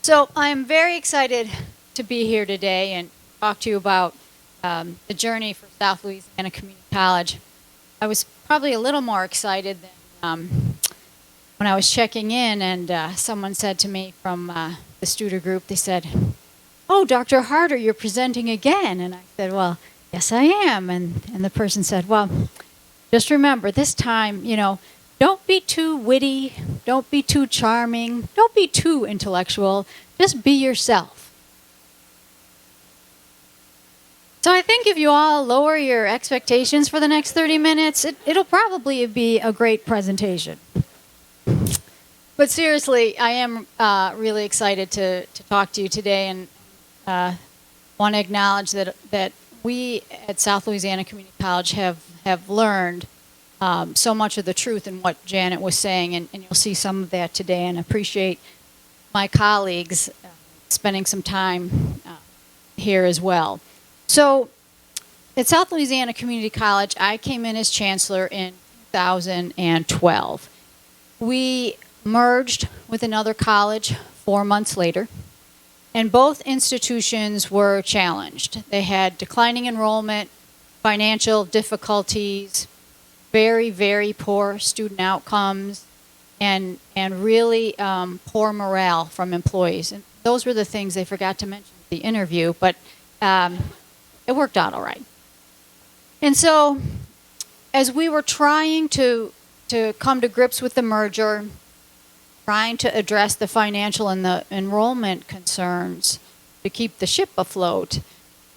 So I'm very excited to be here today and talk to you about the journey for South Louisiana Community College. I was probably a little more excited than when I was checking in and someone said to me from the Studer group, they said, "Oh, Dr. Harder, you're presenting again." And I said, "Well, yes, I am." And the person said, "Well, just remember this time, don't be too witty, don't be too charming, don't be too intellectual, just be yourself." So I think if you all lower your expectations for the next 30 minutes, it'll probably be a great presentation. But seriously, I am really excited to talk to you today and want to acknowledge that we at South Louisiana Community College have learned so much of the truth in what Janet was saying, and you'll see some of that today, and appreciate my colleagues spending some time here as well. So at South Louisiana Community College, I came in as Chancellor in 2012. We merged with another college 4 months later, and both institutions were challenged. They had declining enrollment, financial difficulties, very, very poor student outcomes, and really poor morale from employees. And those were the things they forgot to mention in the interview, but it worked out all right. And so as we were trying to come to grips with the merger, trying to address the financial and the enrollment concerns to keep the ship afloat,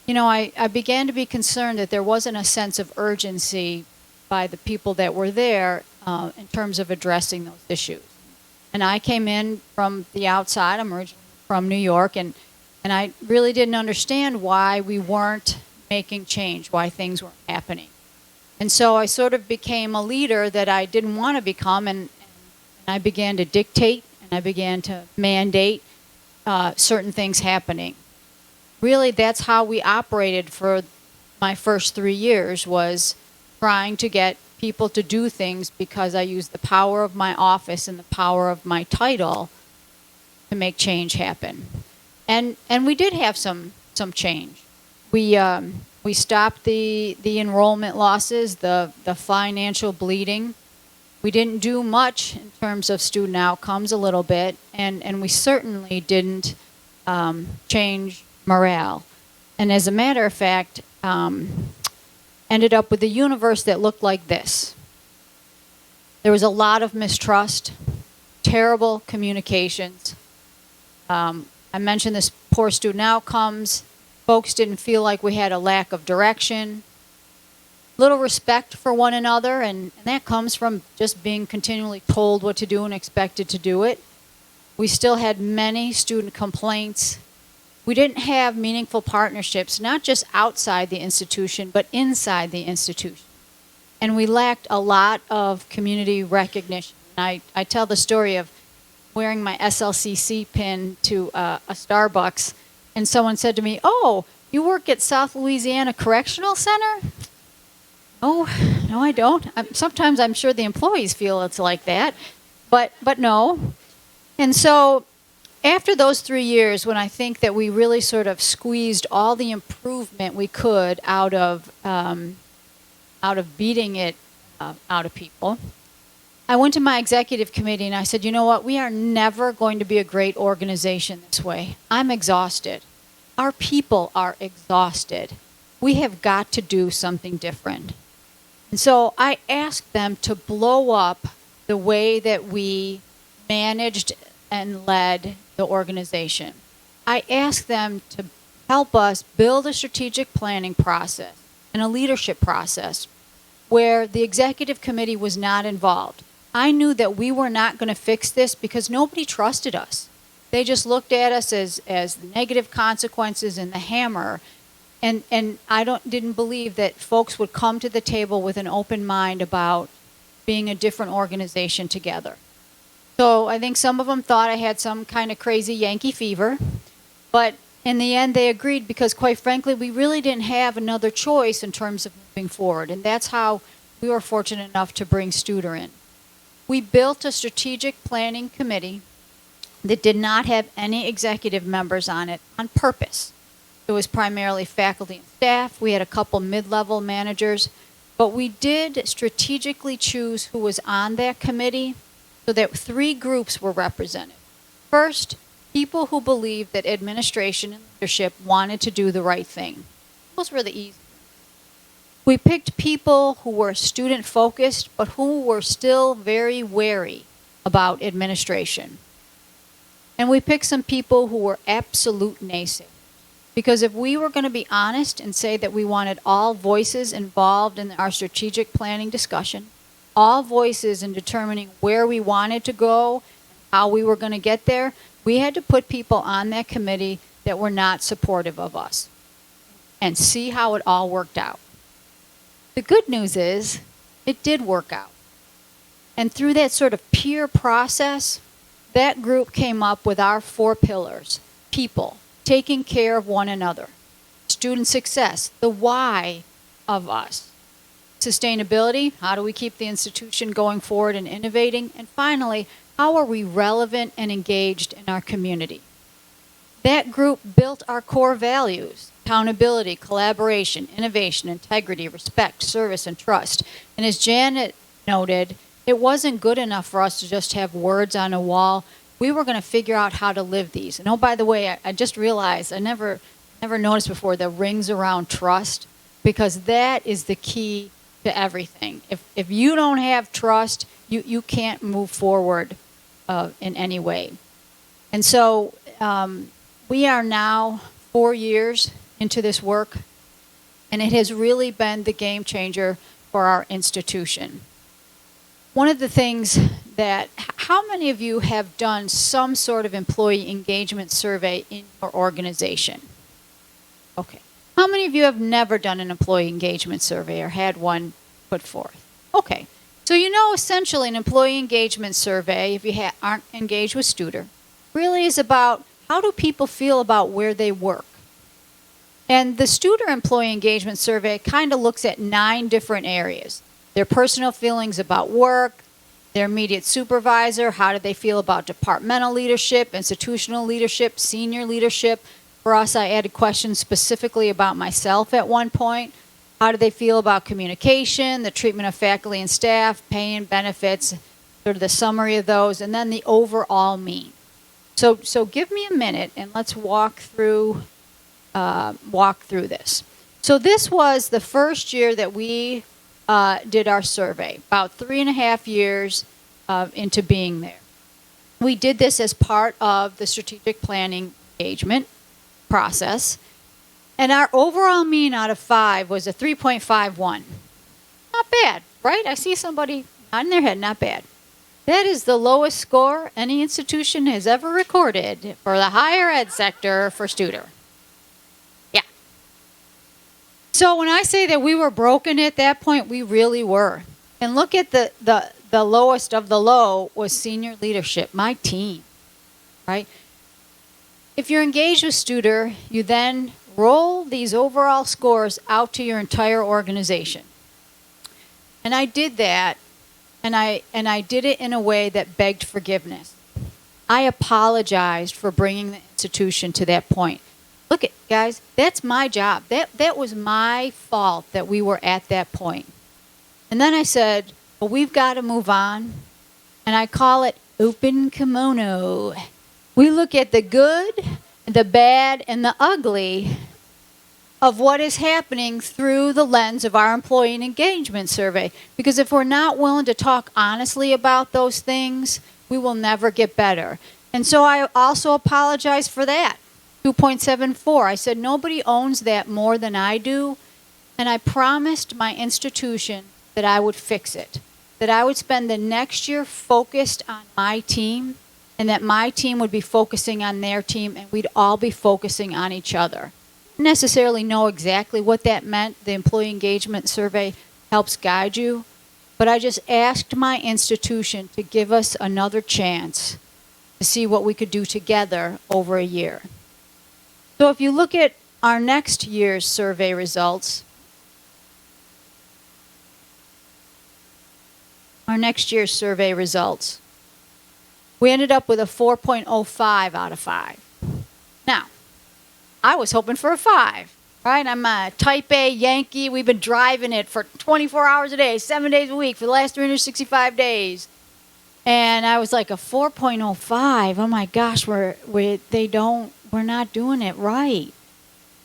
I began to be concerned that there wasn't a sense of urgency by the people that were there in terms of addressing those issues. And I came in from the outside. I'm originally from New York, and I really didn't understand why we weren't making change, why things weren't happening. And so I sort of became a leader that I didn't want to become, and I began to dictate, and I began to mandate certain things happening. Really, that's how we operated for my first 3 years, was trying to get people to do things because I used the power of my office and the power of my title to make change happen. And we did have some change. We stopped the enrollment losses, the financial bleeding. We didn't do much in terms of student outcomes, a little bit, and we certainly didn't change morale. And as a matter of fact, ended up with a universe that looked like this. There was a lot of mistrust, terrible communications. I mentioned this poor student outcomes. Folks didn't feel like we had a lack of direction. Little respect for one another, and that comes from just being continually told what to do and expected to do it. We still had many student complaints. We didn't have meaningful partnerships, not just outside the institution, but inside the institution. And we lacked a lot of community recognition. I tell the story of wearing my SLCC pin to a Starbucks, and someone said to me, "Oh, you work at South Louisiana Correctional Center?" No, I don't. Sometimes I'm sure the employees feel it's like that, but no. And so after those 3 years, when I think that we really sort of squeezed all the improvement we could out of beating it out of people, I went to my executive committee and I said, "You know what? We are never going to be a great organization this way. I'm exhausted. Our people are exhausted. We have got to do something different." And so I asked them to blow up the way that we managed and led the organization. I asked them to help us build a strategic planning process and a leadership process where the executive committee was not involved. I knew that we were not going to fix this because nobody trusted us. They just looked at us as negative consequences and the hammer. And I didn't believe that folks would come to the table with an open mind about being a different organization together. So I think some of them thought I had some kind of crazy Yankee fever. But in the end, they agreed because, quite frankly, we really didn't have another choice in terms of moving forward. And that's how we were fortunate enough to bring Studer in. We built a strategic planning committee that did not have any executive members on it on purpose. It was primarily faculty and staff. We had a couple mid-level managers, but we did strategically choose who was on that committee so that 3 groups were represented. First, people who believed that administration and leadership wanted to do the right thing. Those were the easy. We picked people who were student-focused, but who were still very wary about administration. And we picked some people who were absolute naysayers. Because if we were going to be honest and say that we wanted all voices involved in our strategic planning discussion, all voices in determining where we wanted to go, how we were going to get there, we had to put people on that committee that were not supportive of us and see how it all worked out. The good news is it did work out. And through that sort of peer process, that group came up with our 4 pillars. People, taking care of one another. Student success, the why of us. Sustainability, how do we keep the institution going forward and innovating? And finally, how are we relevant and engaged in our community? That group built our core values: accountability, collaboration, innovation, integrity, respect, service, and trust. And as Janet noted, it wasn't good enough for us to just have words on a wall. We were going to figure out how to live these. And oh, by the way, I just realized, I never noticed before, the rings around trust, because that is the key to everything. If you don't have trust, you can't move forward in any way. And so we are now 4 years into this work, and it has really been the game changer for our institution. One of the things that, how many of you have done some sort of employee engagement survey in your organization? Okay. How many of you have never done an employee engagement survey or had one put forth? Okay. So you know essentially an employee engagement survey, if you aren't engaged with Studer, really is about how do people feel about where they work. And the Studer Employee Engagement Survey kind of looks at 9 different areas. Their personal feelings about work, their immediate supervisor, how do they feel about departmental leadership, institutional leadership, senior leadership. For us, I added questions specifically about myself at one point. How do they feel about communication, the treatment of faculty and staff, pay and benefits, sort of the summary of those, and then the overall mean. So give me a minute and let's walk through this. So this was the first year that we did our survey, about 3.5 years into being there. We did this as part of the strategic planning engagement process, and our overall mean out of 5 was a 3.51. Not bad, right? I see somebody nodding their head, not bad. That is the lowest score any institution has ever recorded for the higher ed sector for Studer. Yeah. So when I say that we were broken at that point, we really were. And look at the lowest of the low was senior leadership, my team, right? If you're engaged with Studer, you then roll these overall scores out to your entire organization. And I did that, and I did it in a way that begged forgiveness. I apologized for bringing the institution to that point. Look, guys, that's my job. That was my fault that we were at that point. And then I said, well, we've got to move on. And I call it open kimono. We look at the good, the bad, and the ugly of what is happening through the lens of our employee engagement survey. Because if we're not willing to talk honestly about those things, we will never get better. And so I also apologize for that. 2.74. I said nobody owns that more than I do. And I promised my institution that I would fix it. That I would spend the next year focused on my team, and that my team would be focusing on their team, and we'd all be focusing on each other. Necessarily know exactly what that meant. The employee engagement survey helps guide you. But I just asked my institution to give us another chance to see what we could do together over a year. So if you look at our next year's survey results, We ended up with a 4.05 out of 5. Now, I was hoping for a 5, right? I'm a type A Yankee. We've been driving it for 24 hours a day, 7 days a week for the last 365 days. And I was like, a 4.05. Oh my gosh, we're not doing it right.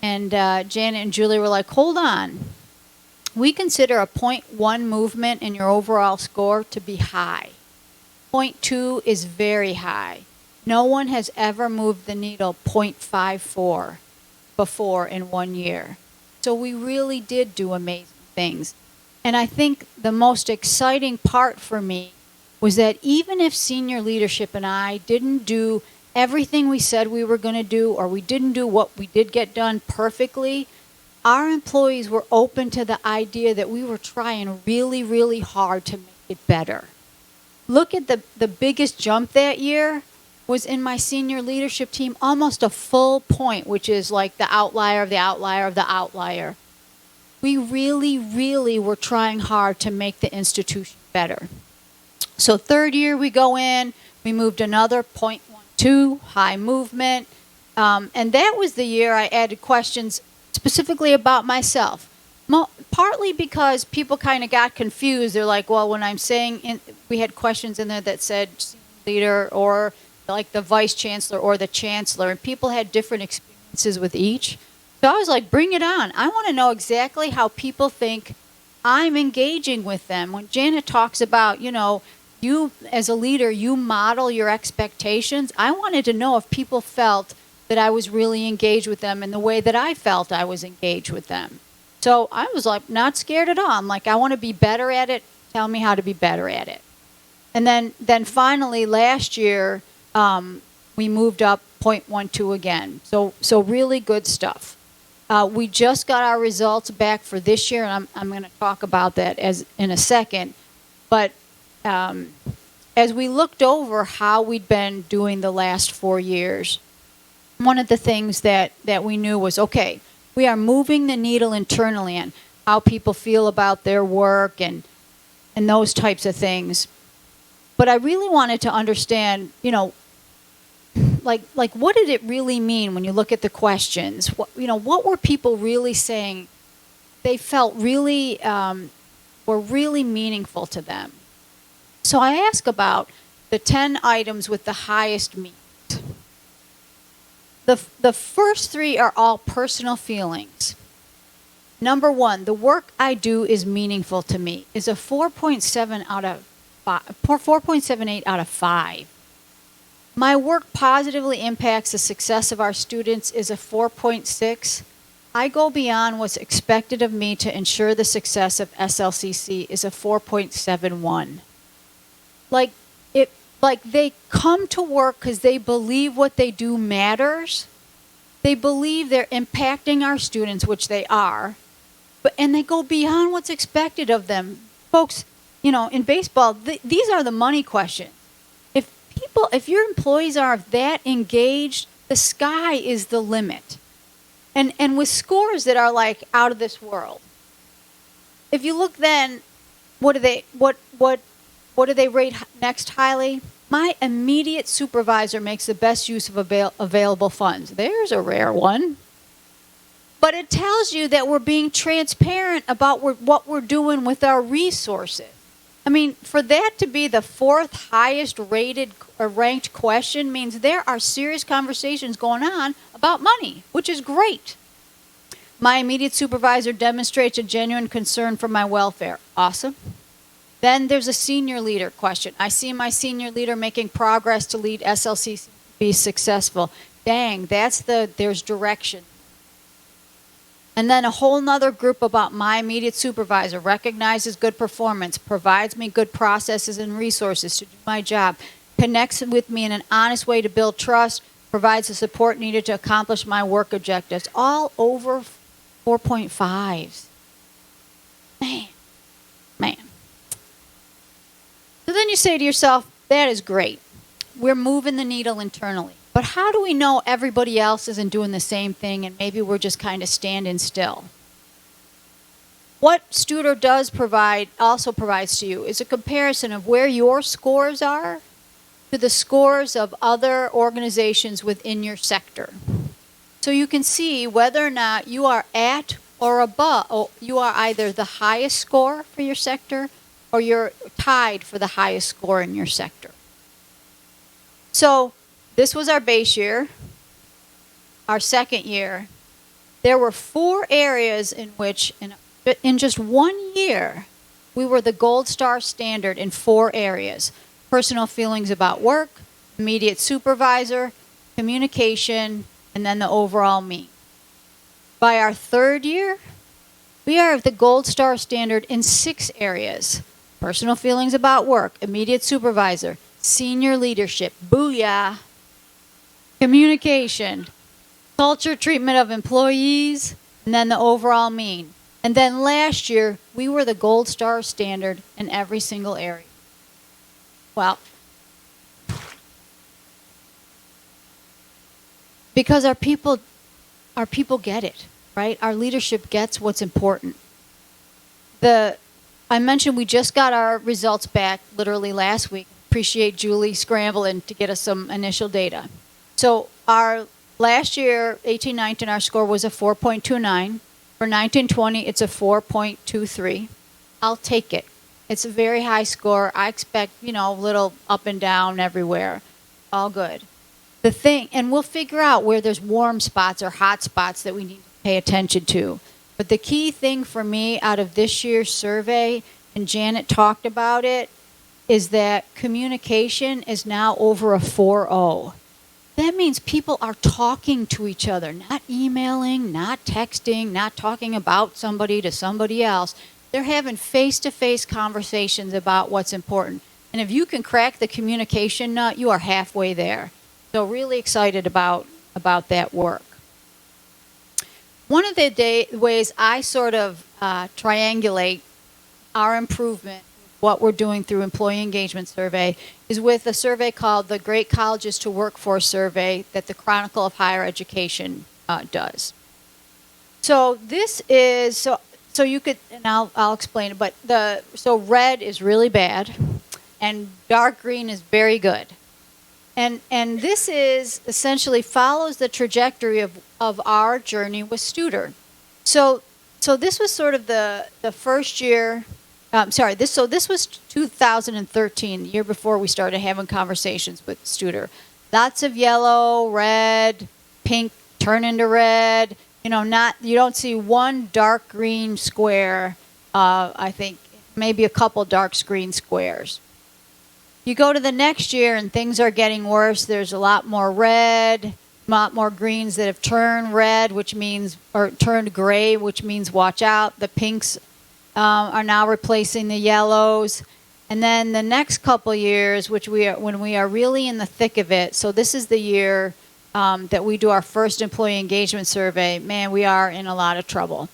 And Janet and Julie were like, hold on. We consider a 0.1 movement in your overall score to be high. 0.2 is very high. No one has ever moved the needle 0.54 before in 1 year. So we really did do amazing things. And I think the most exciting part for me was that even if senior leadership and I didn't do everything we said we were going to do, or we didn't do what we did get done perfectly, our employees were open to the idea that we were trying really, really hard to make it better. Look at the biggest jump that year was in my senior leadership team, almost a full point, which is like the outlier of the outlier of the outlier. We really, really were trying hard to make the institution better. So third year we go in, we moved another 0.12, high movement. And that was the year I added questions specifically about myself. Partly because people kind of got confused. They're like, well, when I'm saying, we had questions in there that said leader or like the vice chancellor or the chancellor, and people had different experiences with each. So I was like, bring it on. I want to know exactly how people think I'm engaging with them. When Janet talks about, you as a leader, you model your expectations. I wanted to know if people felt that I was really engaged with them in the way that I felt I was engaged with them. So I was like, not scared at all. I'm like, I want to be better at it. Tell me how to be better at it. And then finally last year, we moved up 0.12 again. So really good stuff. We just got our results back for this year, and I'm going to talk about that in a second. But as we looked over how we'd been doing the last 4 years, one of the things that we knew was, okay, we are moving the needle internally on how people feel about their work and those types of things. But I really wanted to understand, like what did it really mean when you look at the questions? What were people really saying? They felt really were really meaningful to them. So I asked about the 10 items with the highest meaning. The first 3 are all personal feelings. Number 1, the work I do is meaningful to me, is a 4.78 out of 5. My work positively impacts the success of our students is a 4.6. I go beyond what's expected of me to ensure the success of SLCC is a 4.71. Like they come to work because they believe what they do matters. They believe they're impacting our students, which they are, and they go beyond what's expected of them. Folks, in baseball, these are the money questions. If your employees are that engaged, the sky is the limit. And with scores that are like out of this world. If you look then, what do they rate next highly? My immediate supervisor makes the best use of available funds. There's a rare one. But it tells you that we're being transparent about what we're doing with our resources. I mean, for that to be the 4th highest rated or ranked question means there are serious conversations going on about money, which is great. My immediate supervisor demonstrates a genuine concern for my welfare. Awesome. Then there's a senior leader question. I see my senior leader making progress to lead SLCC to be successful. Dang, there's direction. And then a whole nother group about my immediate supervisor, recognizes good performance, provides me good processes and resources to do my job, connects with me in an honest way to build trust, provides the support needed to accomplish my work objectives. All over 4.5s. Man. So then you say to yourself, that is great. We're moving the needle internally. But how do we know everybody else isn't doing the same thing and maybe we're just kind of standing still? What Studer also provides to you is a comparison of where your scores are to the scores of other organizations within your sector. So you can see whether or not you are at or above, or you are either the highest score for your sector or you're tied for the highest score in your sector. So this was our base year. Our second year, there were 4 areas in which, in just 1 year, we were the gold star standard in 4 areas: personal feelings about work, immediate supervisor, communication, and then the overall mean. By our third year, we are the gold star standard in 6 areas: personal feelings about work, immediate supervisor, senior leadership, booyah, communication, culture, treatment of employees, and then the overall mean. And then last year, we were the gold star standard in every single area. Well, because our people get it, right? Our leadership gets what's important. I mentioned we just got our results back literally last week. Appreciate Julie scrambling to get us some initial data. So our last year, 18-19, our score was a 4.29. For 19-20, it's a 4.23. I'll take it. It's a very high score. I expect, a little up and down everywhere. All good. The thing, and we'll figure out where there's warm spots or hot spots that we need to pay attention to. But the key thing for me out of this year's survey, and Janet talked about it, is that communication is now over a 4.0. That means people are talking to each other, not emailing, not texting, not talking about somebody to somebody else. They're having face-to-face conversations about what's important. And if you can crack the communication nut, you are halfway there. So really excited about that work. One of the ways I sort of triangulate our improvement, what we're doing through Employee Engagement Survey, is with a survey called the Great Colleges to Workforce Survey that the Chronicle of Higher Education does. So this is, so you could, and I'll explain it, but so red is really bad and dark green is very good. And this is essentially follows the trajectory of our journey with Studer. So this was sort of the first year. This was 2013, the year before we started having conversations with Studer. Lots of yellow, red, pink turn into red. You don't see one dark green square. I think maybe a couple dark green squares. You go to the next year and things are getting worse. There's a lot more red, a lot more greens that have turned red, or turned gray, which means watch out. The pinks are now replacing the yellows. And then the next couple years, when we are really in the thick of it, so this is the year that we do our first employee engagement survey, man, we are in a lot of trouble.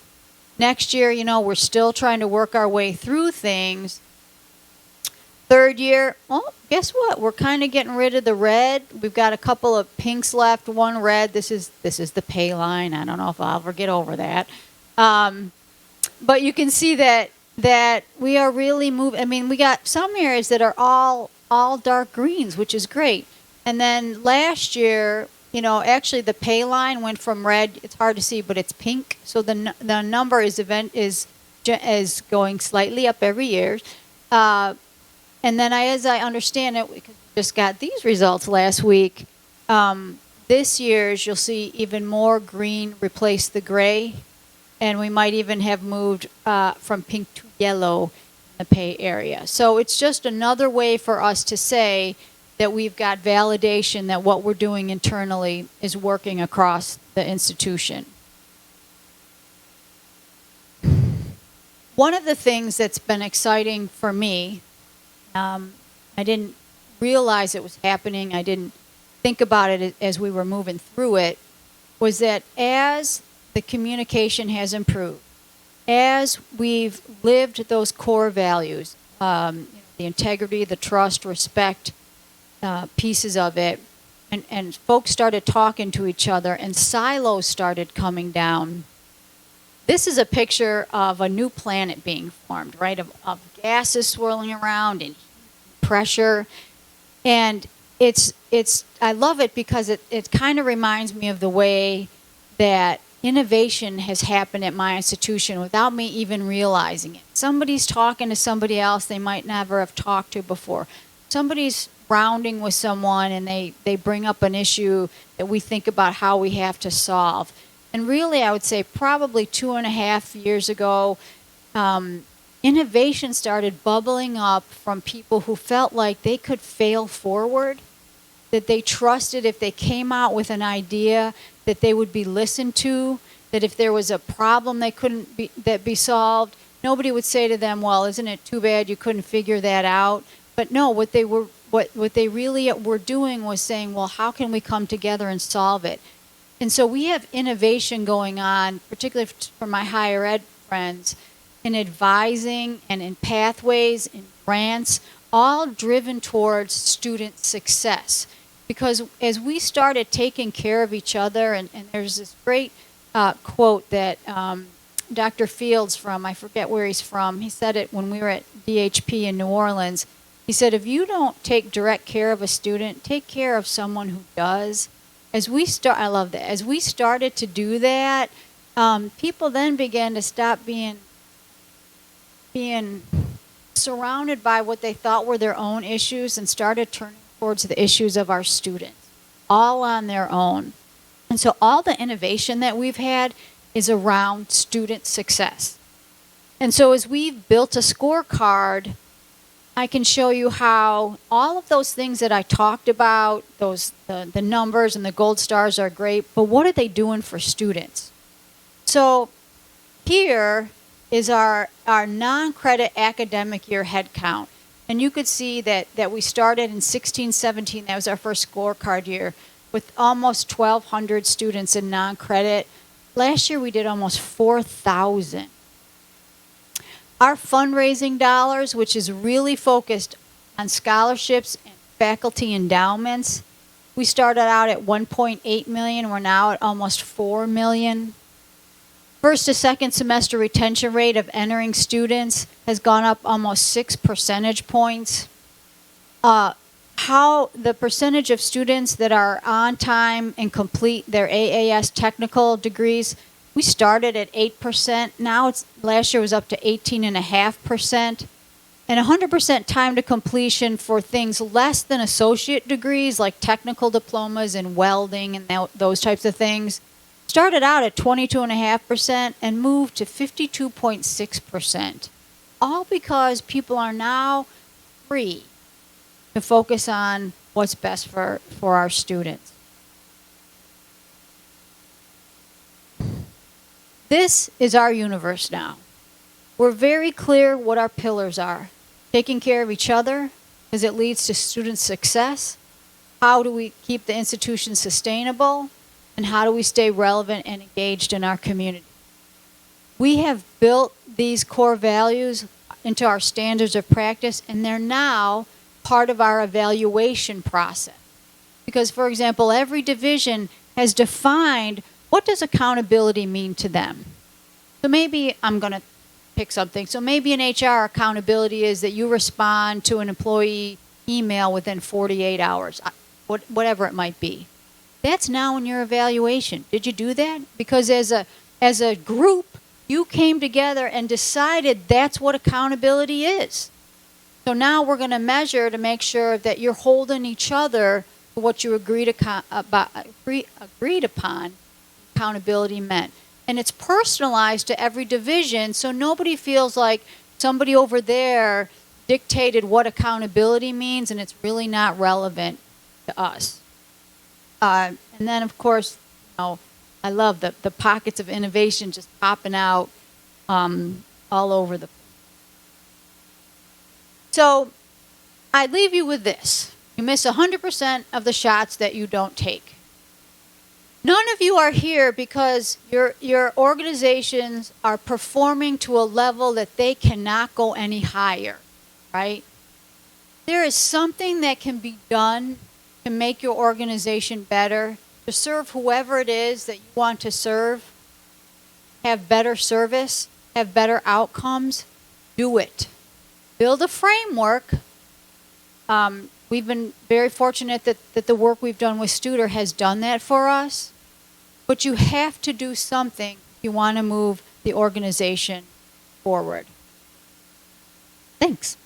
Next year, we're still trying to work our way through things. Third year, well, guess what? We're kind of getting rid of the red. We've got a couple of pinks left, one red. This is the pay line. I don't know if I'll ever get over that. But you can see that we are really moving. I mean, we got some areas that are all dark greens, which is great. And then last year, actually the pay line went from red. It's hard to see, but it's pink. So the number is going slightly up every year. And then as I understand it, we just got these results last week. This year's, you'll see even more green replace the gray. And we might even have moved from pink to yellow in the pay area. So it's just another way for us to say that we've got validation that what we're doing internally is working across the institution. One of the things that's been exciting for me, I didn't realize it was happening, I didn't think about it as we were moving through it, was that as the communication has improved, as we've lived those core values, the integrity, the trust, respect, pieces of it, and folks started talking to each other and silos started coming down. This is a picture of a new planet being formed, right? Of gases swirling around and pressure. And I love it because it kind of reminds me of the way that innovation has happened at my institution without me even realizing it. Somebody's talking to somebody else they might never have talked to before. Somebody's rounding with someone and they bring up an issue that we think about how we have to solve. And really, I would say probably 2.5 years ago, innovation started bubbling up from people who felt like they could fail forward, that they trusted if they came out with an idea that they would be listened to, that if there was a problem they couldn't be solved, nobody would say to them, well, isn't it too bad you couldn't figure that out? But no, what they really were doing was saying, well, how can we come together and solve it? And so we have innovation going on, particularly for my higher ed friends, in advising and in pathways, in grants, all driven towards student success. Because as we started taking care of each other, and there's this great quote that Dr. Fields from, I forget where he's from, he said it when we were at DHP in New Orleans. He said, if you don't take direct care of a student, take care of someone who does. I love that. As we started to do that, people then began to stop being surrounded by what they thought were their own issues and started turning towards the issues of our students, all on their own. And so all the innovation that we've had is around student success. And so as we've built a scorecard, I can show you how all of those things that I talked about, the numbers and the gold stars are great, but what are they doing for students? So here is our non-credit academic year head count. And you could see that we started in 16-17, that was our first scorecard year, with almost 1,200 students in non-credit. Last year we did almost 4,000. Our fundraising dollars, which is really focused on scholarships and faculty endowments, we started out at 1.8 million. We're now at almost 4 million. First to second semester retention rate of entering students has gone up almost 6 percentage points. How the percentage of students that are on time and complete their AAS technical degrees, we started at 8%. Now last year was up to 18.5%. And 100% time to completion for things less than associate degrees like technical diplomas and welding and those types of things started out at 22.5% and moved to 52.6%. All because people are now free to focus on what's best for our students. This is our universe now. We're very clear what our pillars are. Taking care of each other as it leads to student success. How do we keep the institution sustainable? And how do we stay relevant and engaged in our community? We have built these core values into our standards of practice, and they're now part of our evaluation process. Because, for example, every division has defined what does accountability mean to them. So maybe I'm going to pick something. So maybe in HR, accountability is that you respond to an employee email within 48 hours, whatever it might be. That's now in your evaluation. Did you do that? Because as a group, you came together and decided that's what accountability is. So now we're going to measure to make sure that you're holding each other to what you agreed upon accountability meant. And it's personalized to every division, so nobody feels like somebody over there dictated what accountability means and it's really not relevant to us. And then, of course, I love the pockets of innovation just popping out all over the place. So I leave you with this. You miss 100% of the shots that you don't take. None of you are here because your organizations are performing to a level that they cannot go any higher, right? There is something that can be done to make your organization better, to serve whoever it is that you want to serve, have better service, have better outcomes. Do it. Build a framework. we've been very fortunate that the work we've done with Studer has done that for us. But you have to do something if you want to move the organization forward. Thanks.